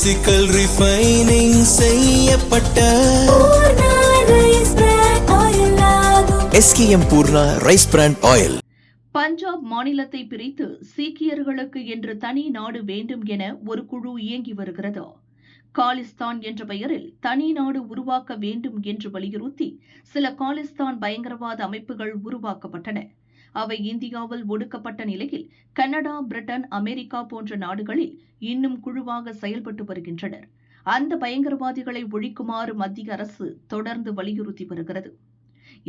Physical refining செய்யப்பட்ட SKM Poorna rice brand oil. Punjab மாநிலத்தை பிரித்து சீக்கியர்களுக்கு என்று தனி நாடு வேண்டும் என ஒரு குழு இயங்கி வருகிறது. காலிஸ்தான் என்ற பெயரில் தனி நாடு உருவாக்க வேண்டும் என்று வலியுறுத்தி சில காலிஸ்தான் பயங்கரவாத அமைப்புகள் உருவாக்கப்பட்டன. அவை இந்தியாவில் ஒடுக்கப்பட்ட நிலையில் கனடா, பிரிட்டன், அமெரிக்கா போன்ற நாடுகளில் இன்னும் குழுவாக செயல்பட்டு வருகின்றனர். அந்த பயங்கரவாதிகளை ஒழிக்குமாறு மத்திய அரசு தொடர்ந்து வலியுறுத்தி வருகிறது.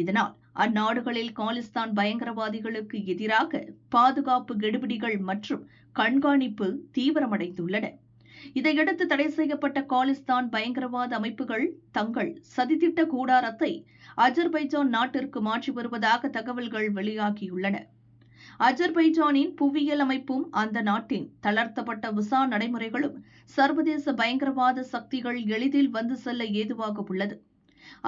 இதனால் அந்நாடுகளில் காலிஸ்தான் பயங்கரவாதிகளுக்கு எதிராக பாதுகாப்பு கெடுபிடிகள் மற்றும் கண்காணிப்பு தீவிரமடைந்துள்ளன. இதையடுத்து தடை செய்யப்பட்ட காலிஸ்தான் பயங்கரவாத அமைப்புகள் தங்கள் சதித்திட்ட கூடாரத்தை அஜர்பைஜான் நாட்டிற்கு மாற்றி வருவதாக தகவல்கள் வெளியாகியுள்ளன. அஜர்பைஜானின் புவியியல் அமைப்பும் அந்த நாட்டின் தளர்த்தப்பட்ட விசா நடைமுறைகளும் சர்வதேச பயங்கரவாத சக்திகள் எளிதில் வந்து செல்ல ஏதுவாக உள்ளது.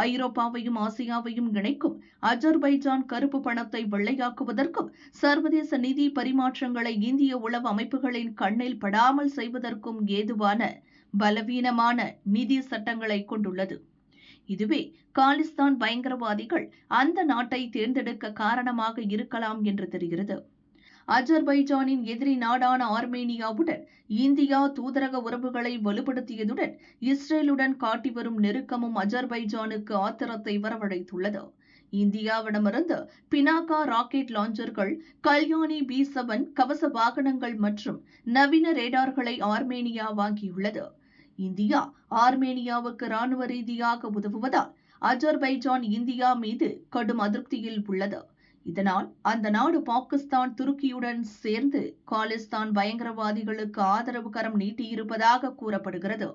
ஐரோப்பாவையும் ஆசியாவையும் இணைக்கும் அஜர்பைஜான் கருப்பு பணத்தை வெள்ளையாக்குவதற்கும் சர்வதேச நிதி பரிமாற்றங்களை இந்திய உளவு அமைப்புகளின் கண்ணில் படாமல் செய்வதற்கும் ஏதுவான பலவீனமான நிதி சட்டங்களை கொண்டுள்ளது. இதுவே காலிஸ்தான் பயங்கரவாதிகள் அந்த நாட்டை தேர்ந்தெடுக்க காரணமாக இருக்கலாம் என்று தெரிகிறது. அஜர்பைஜானின் எதிரி நாடான ஆர்மேனியாவுடன் இந்தியா தூதரக உறவுகளை வலுப்படுத்தியதுடன் இஸ்ரேலுடன் காட்டி வரும் நெருக்கமும் அஜர்பைஜானுக்கு ஆத்திரத்தை வரவழைத்துள்ளது. இந்தியாவிடமிருந்து பினாகா ராக்கெட் லாஞ்சர்கள், கல்யாணி B7 கவச வாகனங்கள் மற்றும் நவீன ரேடார்களை ஆர்மேனியா வாங்கியுள்ளது. இந்தியா ஆர்மேனியாவுக்கு ராணுவ ரீதியாக உதவுவதால் அஜர்பைஜான் இந்தியா மீது கடும் அதிருப்தியில் உள்ளது. இதனால் அந்த நாடு பாகிஸ்தான், துருக்கியுடன் சேர்ந்து காலிஸ்தான் பயங்கரவாதிகளுக்கு ஆதரவு கரம் நீட்டியிருப்பதாக கூறப்படுகிறது.